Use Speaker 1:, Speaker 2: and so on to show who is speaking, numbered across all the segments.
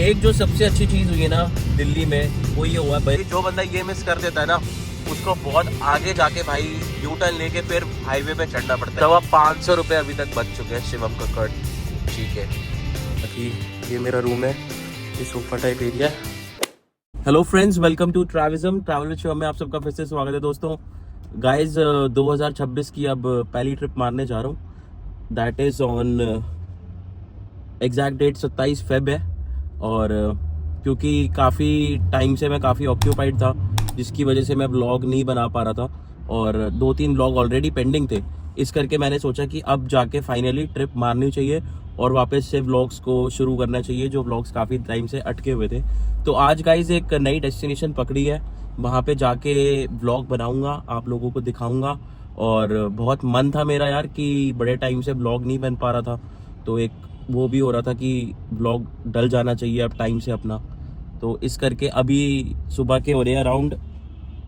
Speaker 1: एक जो सबसे अच्छी चीज़ हुई है ना दिल्ली में, वो ये हुआ है भाई, जो बंदा ये मिस कर देता है ना, उसको बहुत आगे जाके भाई यू टर्न लेके फिर हाईवे पे चढ़ना पड़ता है। तो अब 500 रुपये अभी तक बच चुके हैं शिवम का कट। ठीक है, बाकी ये मेरा रूम है, ये सोफा टाइप एरिया है। Hello friends, welcome to travelism travel with Shivam में आप सबका फिर से स्वागत है दोस्तों। गाइज 2026 की अब पहली ट्रिप मारने जा रहा हूँ। That is on exact date 27 Feb है। और क्योंकि काफ़ी टाइम से मैं काफ़ी ऑक्यूपाइड था, जिसकी वजह से मैं व्लॉग नहीं बना पा रहा था और 2-3 व्लॉग ऑलरेडी पेंडिंग थे। इस करके मैंने सोचा कि अब जाके फाइनली ट्रिप मारनी चाहिए और वापस से व्लॉग्स को शुरू करना चाहिए, जो व्लॉग्स काफ़ी टाइम से अटके हुए थे। तो आज गाइज एक नई डेस्टिनेशन पकड़ी है, वहाँ पे जाके व्लॉग बनाऊँगा, आप लोगों को दिखाऊँगा। और बहुत मन था मेरा यार कि बड़े टाइम से व्लॉग नहीं बन पा रहा था, तो एक वो भी हो रहा था कि व्लॉग डल जाना चाहिए अब टाइम से अपना। तो इस करके अभी सुबह के हो रहे हैं अराउंड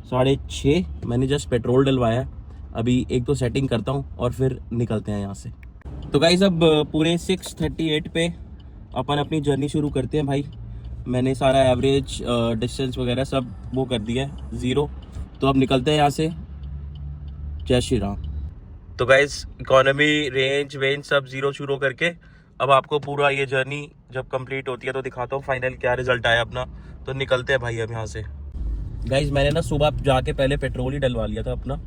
Speaker 1: 6:30। मैंने जस्ट पेट्रोल डलवाया है, अभी एक दो सेटिंग करता हूँ और फिर निकलते हैं यहाँ से। तो गाइस अब पूरे 6:38 पे अपन अपनी जर्नी शुरू करते हैं भाई। मैंने सारा एवरेज डिस्टेंस वगैरह सब वो कर दिया है 0। तो अब निकलते हैं यहाँ से। जय श्री राम। तो गाइस इकोनॉमी रेंज वेंज सब 0 शुरू करके अब आपको पूरा ये जर्नी जब कंप्लीट होती है तो दिखाता हूँ फाइनल क्या रिजल्ट आया अपना। तो निकलते हैं भाई अब यहाँ से। गाइज मैंने ना सुबह जाके पहले पेट्रोल ही डलवा लिया था अपना,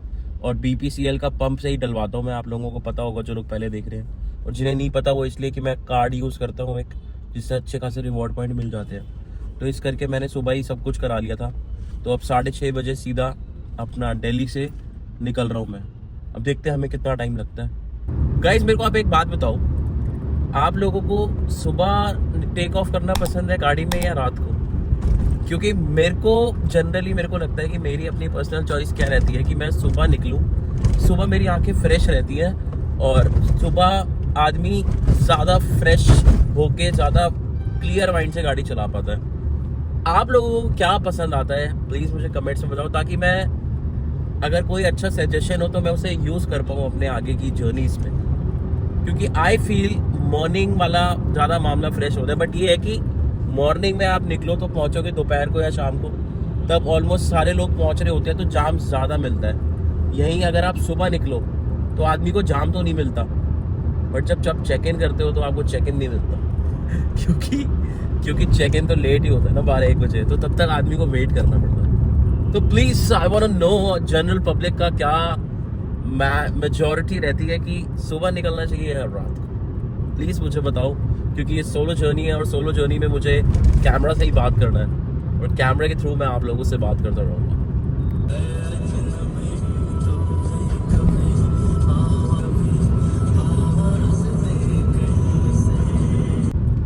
Speaker 1: और BPCL का पंप से ही डलवाता हूँ मैं। आप लोगों को पता होगा जो लोग पहले देख रहे हैं, और जिन्हें नहीं पता वो इसलिए कि मैं कार्ड यूज़ करता हूँ एक, जिससे अच्छे खासे रिवॉर्ड पॉइंट मिल जाते हैं। तो इस करके मैंने सुबह ही सब कुछ करा लिया था। तो अब 6:30 बजे सीधा अपना दिल्ली से निकल रहा हूँ मैं। अब देखते हैं हमें कितना टाइम लगता है। गाइज मेरे को आप एक बात बताओ, आप लोगों को सुबह टेक ऑफ करना पसंद है गाड़ी में या रात को? क्योंकि मेरे को लगता है कि मेरी अपनी पर्सनल चॉइस क्या रहती है कि मैं सुबह निकलूं। सुबह मेरी आंखें फ्रेश रहती हैं और सुबह आदमी ज़्यादा फ्रेश होके ज़्यादा क्लियर माइंड से गाड़ी चला पाता है। आप लोगों को क्या पसंद आता है प्लीज़ मुझे कमेंट्स में बताओ, ताकि मैं अगर कोई अच्छा सजेशन हो तो मैं उसे यूज़ कर पाऊँ अपने आगे की जर्नीज में। क्योंकि आई फील मॉर्निंग वाला ज़्यादा मामला फ्रेश होता है। बट ये है कि मॉर्निंग में आप निकलो तो पहुंचोगे दोपहर को या शाम को, तब ऑलमोस्ट सारे लोग पहुंच रहे होते हैं, तो जाम ज़्यादा मिलता है। यहीं अगर आप सुबह निकलो तो आदमी को जाम तो नहीं मिलता, बट जब चेक इन करते हो तो आपको चेक इन नहीं मिलता क्योंकि चेक इन तो लेट ही होता है ना 12-1 बजे, तो तब तक आदमी को वेट करना पड़ता है। तो please I want to know general public का क्या मेजॉरिटी रहती है कि सुबह निकलना चाहिए या रात को। प्लीज़ मुझे बताओ, क्योंकि ये सोलो जर्नी है और सोलो जर्नी में मुझे कैमरा से ही बात करना है और कैमरे के थ्रू मैं आप लोगों से बात करता रहूँगा।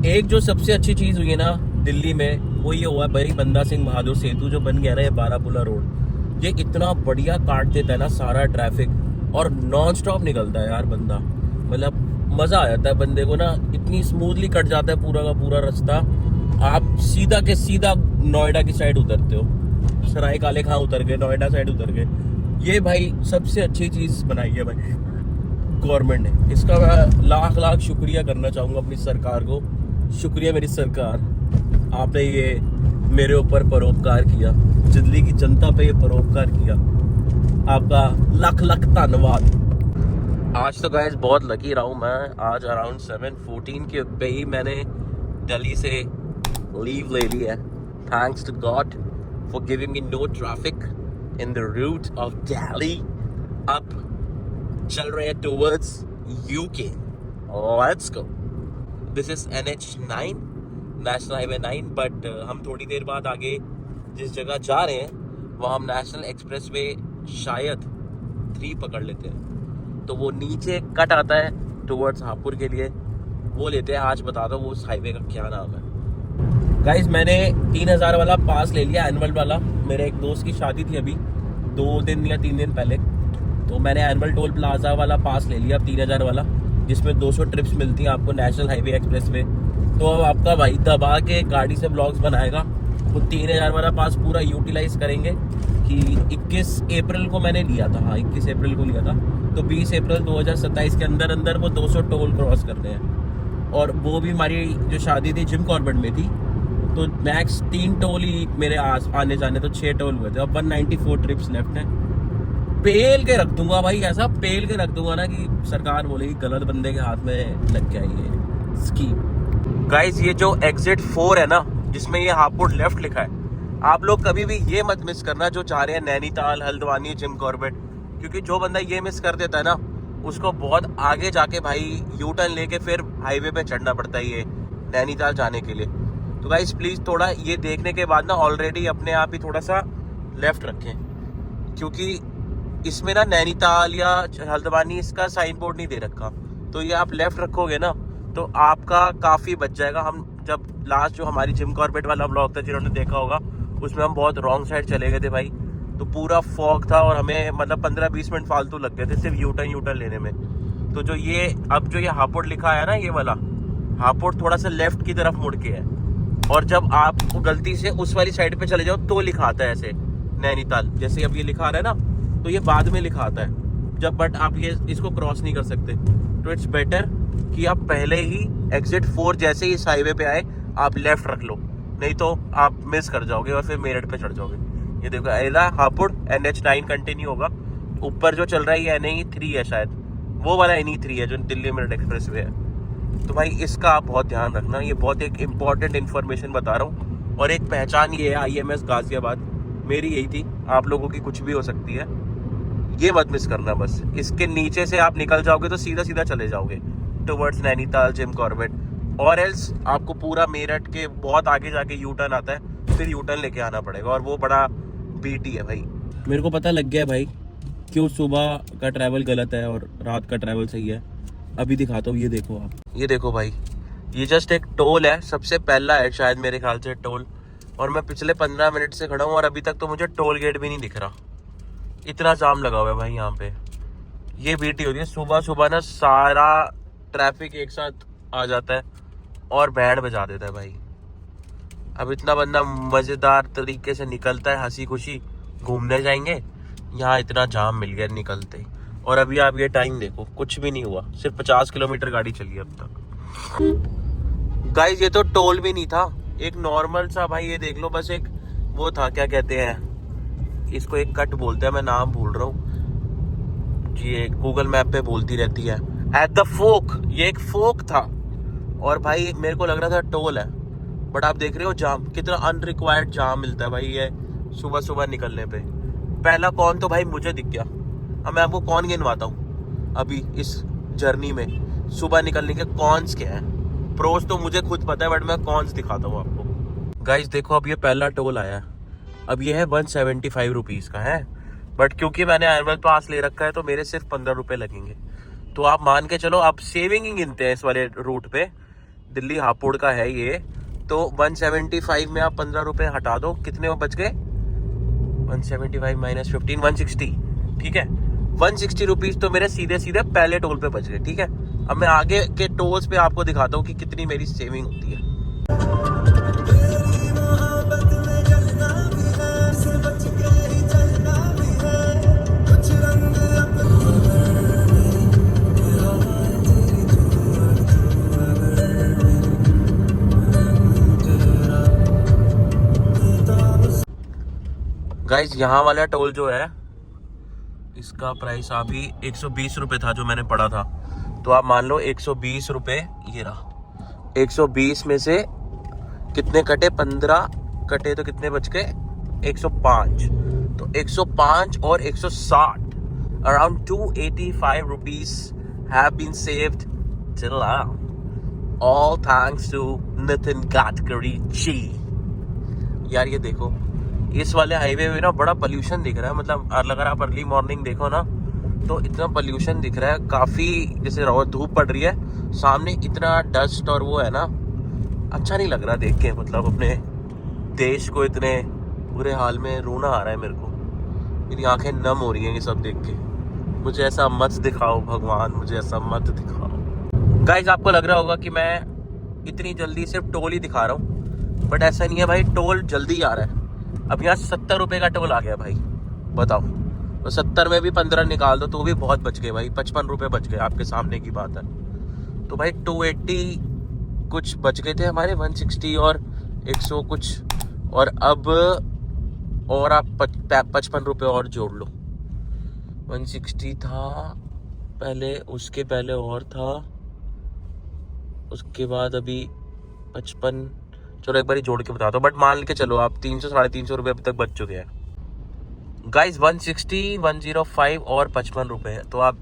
Speaker 1: एक जो सबसे अच्छी चीज़ हुई है ना दिल्ली में, वो ये हुआ है भाई, बंदा सिंह बहादुर सेतु जो बन गया ना, ये बारापुला रोड, ये इतना बढ़िया काट देता है ना सारा ट्रैफिक, और नॉन स्टॉप निकलता है यार बंदा। मतलब मज़ा आ जाता है बंदे को ना, इतनी स्मूथली कट जाता है पूरा का पूरा रास्ता। आप सीधा के सीधा नोएडा की साइड उतरते हो, सराय काले खां उतर गए, नोएडा साइड उतर गए। ये भाई सबसे अच्छी चीज़ बनाई है भाई गवर्नमेंट ने। इसका मैं लाख लाख शुक्रिया करना चाहूँगा अपनी सरकार को। शुक्रिया मेरी सरकार, आपने ये मेरे ऊपर परोपकार किया, दिल्ली की जनता पे ये परोपकार किया, आपका लाख लाख धन्यवाद। आज तो गाइस बहुत लकी रहा हूँ मैं। आज अराउंड 7:14 के पे ही मैंने दिल्ली से लीव ले ली है। Thanks to god for giving me no traffic in the route of Delhi. अब चल रहे हैं towards UK। Let's go. This is NH9, national highway 9। But हम थोड़ी देर बाद आगे जिस जगह जा रहे हैं वहाँ हम नेशनल एक्सप्रेस वे शायद 3 पकड़ लेते हैं, तो वो नीचे कट आता है टुवर्ड्स हापुड़ के लिए, वो लेते हैं। आज बता दो वो उस हाईवे का क्या नाम है। गाइज मैंने 3000 वाला पास ले लिया, एनुअल वाला। मेरे एक दोस्त की शादी थी अभी 2 दिन या 3 दिन पहले, तो मैंने एनुअल टोल प्लाजा वाला पास ले लिया 3000 वाला, जिसमें 200 ट्रिप्स मिलती हैं आपको नेशनल हाईवे एक्सप्रेस में। तो अब आपका भाई दबा के गाड़ी से ब्लॉग्स बनाएगा, वो 3000 वाला पास पूरा यूटिलाइज करेंगे। कि 21 अप्रैल को मैंने लिया था, हाँ 21 अप्रैल को लिया था, तो 20 अप्रैल 2027 के अंदर अंदर वो 200 टोल क्रॉस करने हैं। और वो भी हमारी जो शादी थी जिम कॉर्बेट में थी, तो मैक्स 3 टोल ही मेरे आने जाने, तो 6 टोल हुए थे। अब 194 ट्रिप्स लेफ्ट है। पेल के रख दूंगा भाई, ऐसा पेल के रख दूंगा ना कि सरकार बोलेगी गलत बंदे के हाथ में लग गया ये स्कीम। गाइस ये जो एग्जिट 4 है ना, जिसमें ये हापुड़ लेफ्ट लिखा है, आप लोग कभी भी ये मत मिस करना जो जा रहे हैं नैनीताल, हल्द्वानी, जिम कॉर्बेट, क्योंकि जो बंदा ये मिस कर देता है ना, उसको बहुत आगे जाके भाई यू टर्न लेके फिर हाईवे पे चढ़ना पड़ता है ये नैनीताल जाने के लिए। तो गाइस प्लीज थोड़ा ये देखने के बाद ना ऑलरेडी अपने आप ही थोड़ा सा लेफ्ट रखें, क्योंकि इसमें ना नैनीताल या हल्द्वानी इसका साइन बोर्ड नहीं दे रखा। तो ये आप लेफ्ट रखोगे ना तो आपका काफ़ी बच जाएगा। हम जब लास्ट जो हमारी जिम कॉर्बेट वाला ब्लॉग था, जिन्होंने देखा होगा, उसमें हम बहुत रॉन्ग साइड चले गए थे भाई। तो पूरा फॉग था और हमें मतलब 15-20 मिनट फालतू लग गए थे सिर्फ यू टर्न लेने में। तो जो ये अब जो ये हापुड़ लिखा है ना, ये वाला हापुड़ थोड़ा सा लेफ्ट की तरफ मुड़ के है, और जब आप गलती से उस वाली साइड पे चले जाओ तो लिखा आता है ऐसे नैनीताल, जैसे अब ये लिखा आ रहा है ना, तो ये बाद में लिखा आता है जब, बट आप ये इसको क्रॉस नहीं कर सकते। तो इट्स बेटर कि आप पहले ही एग्जिट 4 जैसे ही इस हाईवे पे आए आप लेफ्ट रख लो, नहीं तो आप मिस कर जाओगे और फिर मेरठ पे चढ़ जाओगे। ये देखो एला हापुड़ NH9 कंटिन्यू होगा, ऊपर जो चल रहा है ये NH3 है शायद, वो वाला NH3 है जो दिल्ली मेरठ एक्सप्रेस वे है। तो भाई इसका आप बहुत ध्यान रखना, ये बहुत एक इम्पॉर्टेंट इन्फॉर्मेशन बता रहा हूँ। और एक पहचान ये है IMS गाजियाबाद, मेरी यही थी, आप लोगों की कुछ भी हो सकती है, ये मत मिस करना। बस इसके नीचे से आप निकल जाओगे तो सीधा सीधा चले जाओगे टुवर्ड्स नैनीताल, जिम कॉर्बेट, और एल्स आपको पूरा मेरठ के बहुत आगे जाके यू टर्न आता है, फिर यू टर्न लेके आना पड़ेगा, और वो बड़ा बीटी है भाई। मेरे को पता लग गया भाई क्यों सुबह का ट्रैवल गलत है और रात का ट्रैवल सही है। अभी दिखाता हूँ, ये देखो आप, ये देखो भाई, ये जस्ट एक टोल है, सबसे पहला है शायद मेरे ख्याल से टोल, और मैं पिछले 15 मिनट से खड़ा हूँ और अभी तक तो मुझे टोल गेट भी नहीं दिख रहा, इतना जाम लगा हुआ है भाई यहाँ पे। ये बीटी होती है सुबह सुबह ना, सारा ट्रैफिक एक साथ आ जाता है और बैंड बजा देता है भाई। अब इतना बंदा मजेदार तरीके से निकलता है, हंसी खुशी घूमने जाएंगे, यहाँ इतना जाम मिल गया निकलते ही। और अभी आप ये टाइम देखो, कुछ भी नहीं हुआ, सिर्फ 50 किलोमीटर गाड़ी चली अब तक। गाइस ये तो टोल भी नहीं था, एक नॉर्मल सा भाई, ये देख लो, बस एक वो था, क्या कहते हैं इसको, एक कट बोलते हैं, मैं नाम भूल रहा हूँ जी, ये गूगल मैप पे बोलती रहती है, एट द फोक, ये एक फोक था। और भाई मेरे को लग रहा था टोल है, बट आप देख रहे हो जाम, कितना अनरिक्वायर्ड जाम मिलता है भाई ये सुबह सुबह निकलने पे। पहला कौन तो भाई मुझे दिख गया, अब मैं आपको कौन गिनवाता हूँ अभी इस जर्नी में, सुबह निकलने के कॉन्स क्या है। प्रोस तो मुझे खुद पता है, बट मैं कॉन्स दिखाता हूँ आपको। गाइस देखो अब ये पहला टोल आया है, अब ये है 175 रुपीज़ का है, बट क्योंकि मैंने एनुअल पास ले रखा है तो मेरे सिर्फ 15 रुपये लगेंगे। तो आप मान के चलो, आप सेविंग ही गिनते हैं इस वाले रूट पे, दिल्ली हापुड़ का है ये, तो 175 में आप 15 रुपये हटा दो, कितने वो बच गए, 175 माइनस 15, 160, ठीक है। 160 रुपीज़ तो मेरे सीधे सीधे पहले टोल पे बच गए, ठीक है। अब मैं आगे के टोल्स पे आपको दिखाता हूँ कि कितनी मेरी सेविंग होती है। गाइस यहाँ वाला टोल जो है, इसका प्राइस अभी 120 रुपये था जो मैंने पढ़ा था, तो आप मान लो 120 रुपये, ये रहा 120 में से कितने कटे, 15 कटे तो कितने बच गए, 105। तो 105 और 160, around 285 rupees have been saved till now, all thanks to Nitin Gadkari ji. यार ये देखो, इस वाले हाईवे में ना बड़ा पोल्यूशन दिख रहा है, मतलब अगर आप अर्ली मॉर्निंग देखो ना तो इतना पोल्यूशन दिख रहा है, काफ़ी जैसे धूप पड़ रही है, सामने इतना डस्ट और वो है ना, अच्छा नहीं लग रहा देख के, मतलब अपने देश को इतने बुरे हाल में रोना आ रहा है मेरे को, मेरी आंखें नम हो रही हैं ये सब देख के। मुझे ऐसा मत दिखाओ भगवान, मुझे ऐसा मत दिखाओ। गाइस आपको लग रहा होगा कि मैं इतनी जल्दी सिर्फ टोल ही दिखा रहा हूँ, बट ऐसा नहीं है भाई, टोल जल्दी आ रहा है। अब यहाँ 70 रुपये का टोल आ गया भाई, बताओ, तो 70 में भी 15 निकाल दो तो भी बहुत बच गए भाई, 55 रुपये बच गए, आपके सामने की बात है। तो भाई 280 कुछ बच गए थे हमारे, 160 और 100 कुछ, और अब और आप 55 रुपये और जोड़ लो। 160 था पहले, उसके पहले और था, उसके बाद अभी 55। चलो एक बार जोड़ के बताता हूँ, बट मान के चलो आप 300 साढ़े 300 रुपये अभी तक बच चुके हैं गाइस। 160, 105 और 55 रुपये है, तो आप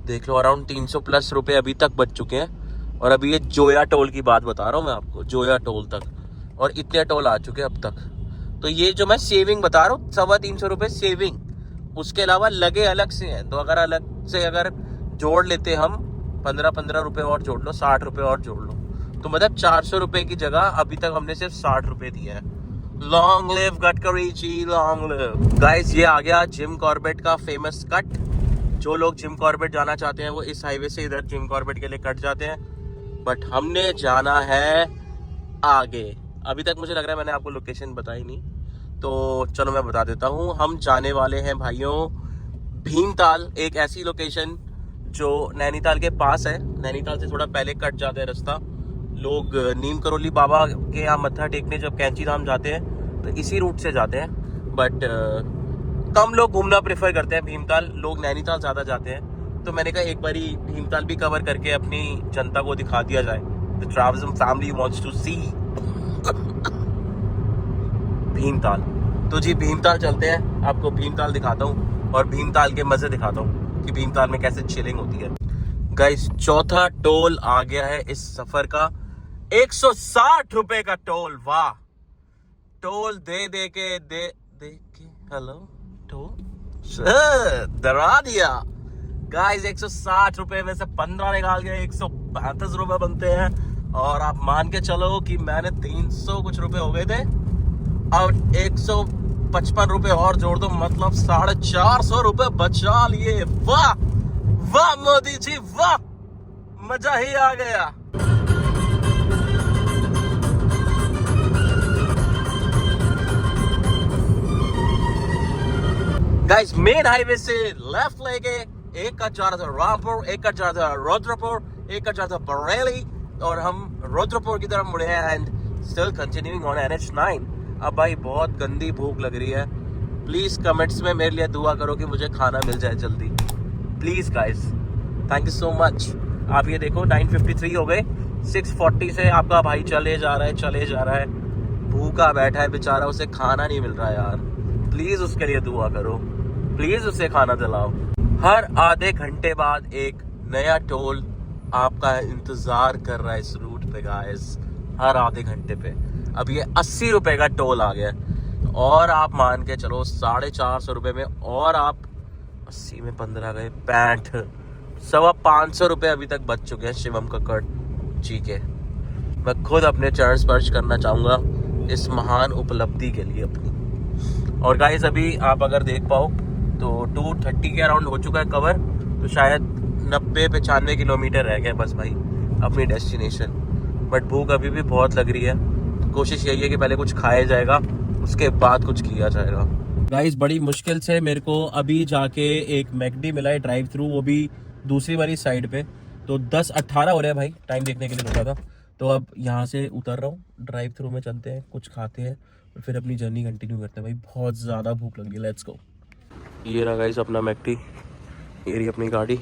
Speaker 1: देख लो अराउंड 300 प्लस रुपये अभी तक बच चुके हैं। और अभी ये जोया टोल की बात बता रहा हूँ मैं आपको, जोया टोल तक, और इतने टोल आ चुके हैं अब तक। तो ये जो मैं सेविंग बता रहा हूँ 350 रुपये सेविंग, उसके अलावा लगे अलग से हैं। तो अगर अलग से अगर जोड़ लेते हम 15 रुपये और जोड़ लो, 60 रुपये और जोड़ लो, तो मतलब 400 रुपये की जगह अभी तक हमने सिर्फ 60 रुपये दिए हैं। Long live Gadkari ji, long live. Guys ये आ गया जिम कॉर्बेट का फेमस कट। जो लोग जिम कॉर्बेट जाना चाहते हैं वो इस हाईवे से इधर जिम कॉर्बेट के लिए कट जाते हैं, बट हमने जाना है आगे। अभी तक मुझे लग रहा है मैंने आपको लोकेशन बताई नहीं, तो चलो मैं बता देता हूँ। हम जाने वाले हैं भाइयों भीमताल, एक ऐसी लोकेशन जो नैनीताल के पास है। नैनीताल से थोड़ा पहले कट जाता है रास्ता। लोग नीम करोली बाबा के यहाँ मत्था टेकने जब कैंची धाम जाते हैं तो इसी रूट से जाते हैं, बट कम लोग घूमना प्रेफर करते हैं भीमताल, लोग नैनीताल ज़्यादा जाते हैं। तो मैंने कहा एक बारी भीमताल भी कवर करके अपनी जनता को दिखा दिया जाए। द ट्रैवलिज्म फैमिली वांट्स टू सी भीमताल। तो जी भीमताल चलते हैं, आपको भीमताल दिखाता हूँ और भीमताल के मज़े दिखाता हूँ कि भीमताल में कैसे चिलिंग होती है। गाइस चौथा टोल आ गया है इस सफर का, 160 रुपए का टोल। वाह, टोल दे के हेलो टोल डरा दिया गाइस। 160 रुपए में से 15 निकाल के 135 रुपए बनते हैं, और आप मान के चलो कि मैंने 300 कुछ रुपए हो गए थे, अब 155 रुपए और जोड़ दो, मतलब 450 रुपए बचा लिए। वाह वाह मोदी जी वाह, मजा ही आ गया। गाइस मेन हाईवे से लेफ्ट लेके एक का जा रहा था रामपुर, एक का जा रहा था रुद्रपुर, एक का जा रहा था बरेली, और हम रुद्रपुर की तरफ मुड़े हैं and still continuing on NH9। अब भाई बहुत गंदी भूख लग रही है, प्लीज कमेंट्स में मेरे लिए दुआ करो कि मुझे खाना मिल जाए जल्दी, please guys, thank you so much. आप ये देखो 9:53 हो गए, 6:40 से आपका भाई चले जा रहा है, भूखा बैठा है बेचारा, उसे खाना नहीं मिल रहा यार। प्लीज उसके लिए दुआ करो, प्लीज उसे खाना दिलाओ। हर आधे घंटे बाद एक नया टोल आपका इंतजार कर रहा है इस रूट पे गाइस, हर आधे घंटे पे। अब ये 80 रुपए का टोल आ गया, और आप मान के चलो 450 रुपए में, और आप 80 में 15 गए 65, 550 रुपए अभी तक बच चुके हैं शिवम कक्कड़ जी के। मैं खुद अपने चरण स्पर्श करना चाहूँगा इस महान उपलब्धि के लिए अपनी। और गाइस अभी आप अगर देख पाओ तो 230 के अराउंड हो चुका है कवर, तो शायद 90-95 किलोमीटर रह गए बस भाई अपनी डेस्टिनेशन। बट भूख अभी भी बहुत लग रही है, तो कोशिश यही है कि पहले कुछ खाया जाएगा, उसके बाद कुछ किया जाएगा। गाइस बड़ी मुश्किल से मेरे को अभी जाके एक मैकडी मिला है ड्राइव थ्रू, वो भी दूसरी वाली साइड पे। तो 10:18 हो रहा है भाई, टाइम देखने के लिए रुका था। तो अब यहाँ से उतर रहा हूँ, ड्राइव थ्रू में चलते हैं, कुछ खाते हैं और फिर अपनी जर्नी कंटिन्यू करते हैं। भाई बहुत ज़्यादा भूख लगी है, लेट्स गो। ये रहा गाइस अपना मैकडी, ये रही अपनी गाड़ी।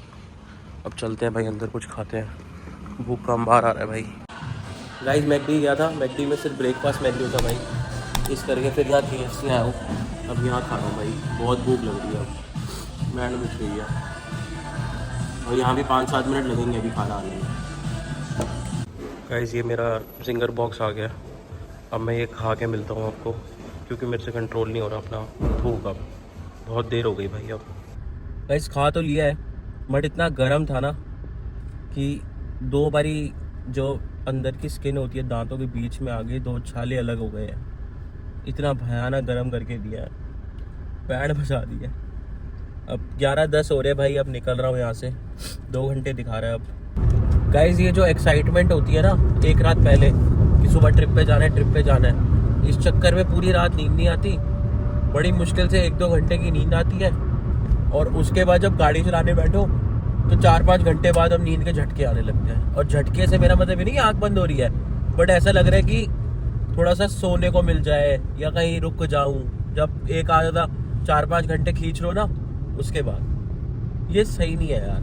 Speaker 1: अब चलते हैं भाई अंदर, कुछ खाते हैं, भूख का अंबार आ रहा है भाई। गाइस मैकडी गया था, मैकडी में सिर्फ ब्रेकफास्ट मेन्यू था भाई, इस करके फिर यहाँ KFC आया हूँ, अब यहाँ खा रहा हूँ भाई। बहुत भूख लग रही है, अब मैंड मिट गई है, और यहाँ भी 5-7 मिनट लगेंगे अभी खाना आने में। गाइस ये मेरा जिंगर बॉक्स आ गया, अब मैं ये खा के मिलता हूँ आपको, क्योंकि मेरे से कंट्रोल नहीं हो रहा अपना भूख, अब बहुत देर हो गई भाई। अब गाइस खा तो लिया है, बट इतना गर्म था ना कि 2 बारी जो अंदर की स्किन होती है दांतों के बीच में आ गई, 2 छाले अलग हो गए हैं। इतना भयानक गर्म करके दिया है, पैर फंसा दिया। अब 11:10 हो रहे भाई, अब निकल रहा हूँ यहाँ से, 2 घंटे दिखा रहा है अब। गाइस ये जो एक्साइटमेंट होती है ना एक रात पहले कि सुबह ट्रिप पे जाना है, इस चक्कर में पूरी रात नींद नहीं आती, बड़ी मुश्किल से 1-2 घंटे की नींद आती है, और उसके बाद जब गाड़ी चलाने बैठो तो 4-5 घंटे बाद अब नींद के झटके आने लगते हैं। और झटके से मेरा मतलब ये नहीं आँख बंद हो रही है, बट ऐसा लग रहा है कि थोड़ा सा सोने को मिल जाए या कहीं रुक जाऊं, जब एक आधा 4-5 घंटे खींच लो ना उसके बाद, ये सही नहीं है यार।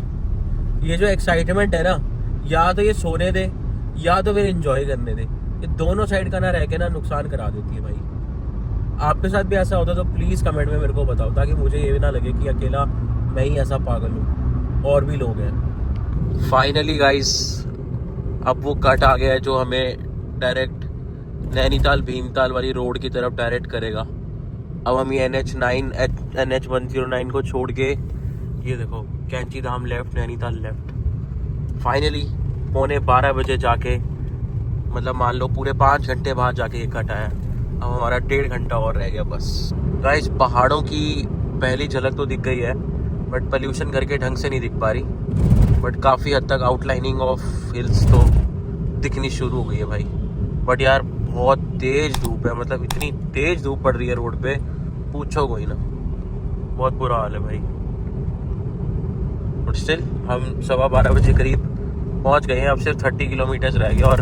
Speaker 1: ये जो एक्साइटमेंट है ना, या तो ये सोने दे या तो फिर एंजॉय करने दे, ये दोनों साइड का ना रह के ना नुकसान करा देती है भाई। आपके साथ भी ऐसा होता तो प्लीज़ कमेंट में मेरे को बताओ, ताकि मुझे ये ना लगे कि अकेला मैं ही ऐसा पागल हूँ, और भी लोग हैं। फाइनली गाइस अब वो कट आ गया है जो हमें डायरेक्ट नैनीताल भीमताल वाली रोड की तरफ डायरेक्ट करेगा। अब हम ये NH 109 को छोड़ के, ये देखो कैंची धाम लेफ्ट, नैनीताल लेफ्ट। फाइनली 11:15 बजे जाके, मतलब मान लो पूरे 5 घंटे बाद जाके ये कट आया। अब हमारा 1.5 घंटा और रह गया बस। गाइस पहाड़ों की पहली झलक तो दिख गई है, बट पोल्यूशन करके ढंग से नहीं दिख पा रही, बट काफ़ी हद तक आउटलाइनिंग ऑफ हिल्स तो दिखनी शुरू हो गई है भाई। बट यार बहुत तेज धूप है, मतलब इतनी तेज धूप पड़ रही है रोड पे, पूछो कोई ना, बहुत बुरा हाल है भाई। बट स्टिल हम 12:15 बजे करीब पहुंच गए हैं। अब सिर्फ 30 किलोमीटर्स रह गए और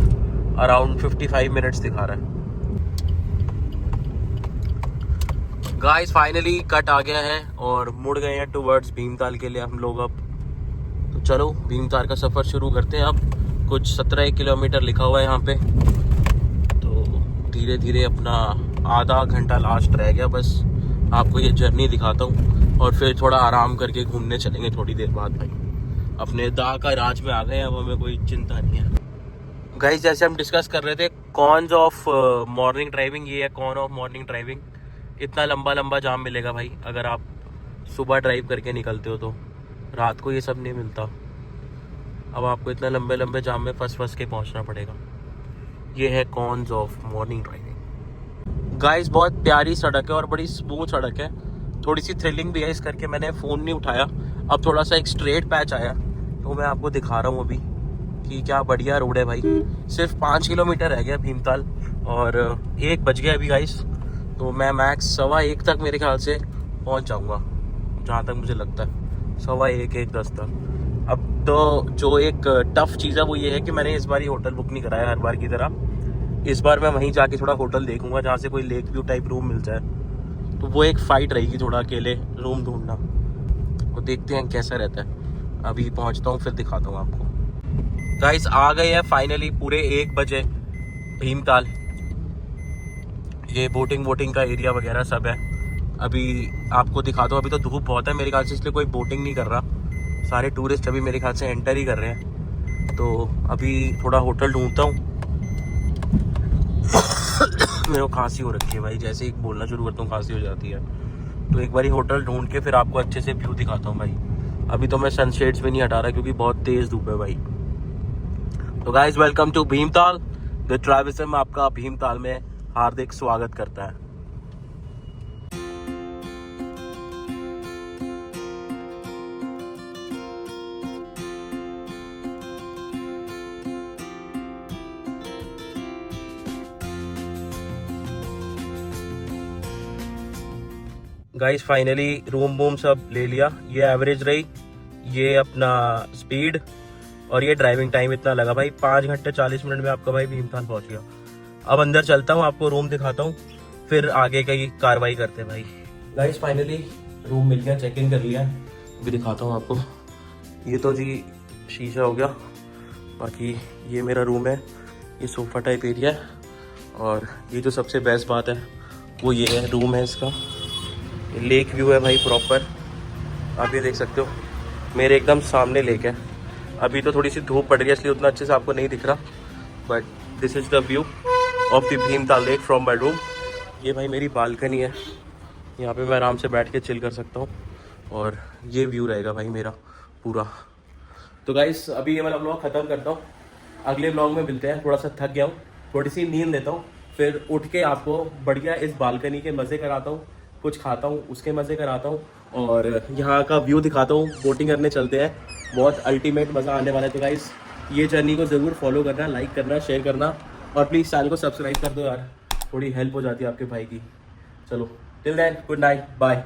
Speaker 1: अराउंड 55 मिनट्स दिखा रहा है। गाइस फाइनली कट आ गया है और मुड़ गए हैं टुवर्ड्स भीमताल के लिए हम लोग अब। तो चलो भीमताल का सफ़र शुरू करते हैं। अब कुछ 17 किलोमीटर लिखा हुआ है यहाँ पे, तो धीरे धीरे अपना आधा घंटा लास्ट रह गया बस। आपको ये जर्नी दिखाता हूँ और फिर थोड़ा आराम करके घूमने चलेंगे थोड़ी देर बाद भाई। अपने दा का राज में आ गए, अब हमें कोई चिंता नहीं है। गाइस जैसे हम डिस्कस कर रहे थे कॉन्स ऑफ मॉर्निंग ड्राइविंग, ये है कॉन ऑफ मॉर्निंग ड्राइविंग। इतना लंबा लंबा जाम मिलेगा भाई अगर आप सुबह ड्राइव करके निकलते हो, तो रात को ये सब नहीं मिलता। अब आपको इतना लंबे लंबे जाम में फंस के पहुंचना पड़ेगा। ये है cons of morning driving. Guys बहुत प्यारी सड़क है और बड़ी स्मूथ सड़क है, थोड़ी सी थ्रिलिंग भी है, इस करके मैंने फ़ोन नहीं उठाया। अब थोड़ा सा एक स्ट्रेट पैच आया तो मैं आपको दिखा रहा हूँ अभी कि क्या बढ़िया रोड है भाई। सिर्फ 5 किलोमीटर रह गया भीमताल और 1 बज गया अभी गाइस, तो मैं मैक्स 1:15 तक मेरे ख्याल से पहुंच जाऊंगा, जहाँ तक मुझे लगता है 1:15-1:10 तक। अब तो जो एक टफ चीज़ है वो ये है कि मैंने इस बार ही होटल बुक नहीं कराया हर बार की तरह। इस बार मैं वहीं जाके थोड़ा होटल देखूंगा जहाँ से कोई लेक व्यू टाइप रूम मिल जाए, तो वो एक फ़ाइट रहेगी थोड़ा अकेले रूम ढूंढना। वो देखते हैं कैसा रहता है। अभी पहुँचता हूँ फिर दिखाता हूँ आपको। गाइस आ गए हैं फाइनली पूरे 1 बजे भीमताल। ये बोटिंग का एरिया वगैरह सब है। अभी आपको दिखा दो, अभी तो धूप बहुत है मेरे ख्याल से, इसलिए कोई बोटिंग नहीं कर रहा। सारे टूरिस्ट अभी मेरे ख्याल से एंटर ही कर रहे हैं। तो अभी थोड़ा होटल ढूंढता हूँ। मेरे को खांसी हो रखी है भाई, जैसे ही बोलना शुरू करता हूँ खांसी हो जाती है। तो एक बार होटल ढूंढ के फिर आपको अच्छे से व्यू दिखाता हूँ भाई। अभी तो मैं सनशेड्स भी नहीं हटा रहा क्योंकि बहुत तेज़ धूप है भाई। तो guys welcome to Bhimtal. The travelism आपका भीमताल में हार्दिक स्वागत करता है। गाइस फाइनली रूम बूम सब ले लिया। ये एवरेज रही, ये अपना स्पीड और ये ड्राइविंग टाइम इतना लगा भाई। 5 घंटे 40 मिनट में आपका भाई भीमताल पहुंच गया। अब अंदर चलता हूँ, आपको रूम दिखाता हूँ, फिर आगे की कार्रवाई करते हैं भाई। गाइस फाइनली रूम मिल गया, चेक इन कर लिया। अभी दिखाता हूँ आपको। ये तो जी शीशा हो गया, बाकी ये मेरा रूम है, ये सोफ़ा टाइप एरिया है। और ये जो सबसे बेस्ट बात है वो ये है, रूम है इसका, लेक व्यू है भाई प्रॉपर। आप ये देख सकते हो मेरे एकदम सामने लेक है। अभी तो थोड़ी सी धूप पड़ रही है इसलिए उतना अच्छे से आपको नहीं दिख रहा, but this is the view of the Bhimtal lake from my room. ये भाई मेरी बालकनी है, यहाँ पे मैं आराम से बैठ के चिल कर सकता हूँ और ये व्यू रहेगा भाई मेरा पूरा। तो गाइस अभी ये वाला व्लॉग ख़त्म करता हूँ, अगले व्लॉग में मिलते हैं। थोड़ा सा थक गया हूँ, थोड़ी सी नींद लेता हूँ, फिर उठ के आपको बढ़िया इस बालकनी के मज़े कराता हूँ, कुछ खाता हूँ उसके मज़े कराता हूँ और यहाँ का व्यू दिखाता हूँ। बोटिंग करने चलते हैं, बहुत अल्टीमेट मज़ा आने वाला है। तो गाइस ये जर्नी को ज़रूर फॉलो करना, लाइक करना, शेयर करना और प्लीज़ चैनल को सब्सक्राइब कर दो यार, थोड़ी हेल्प हो जाती है आपके भाई की। चलो till then good night, bye.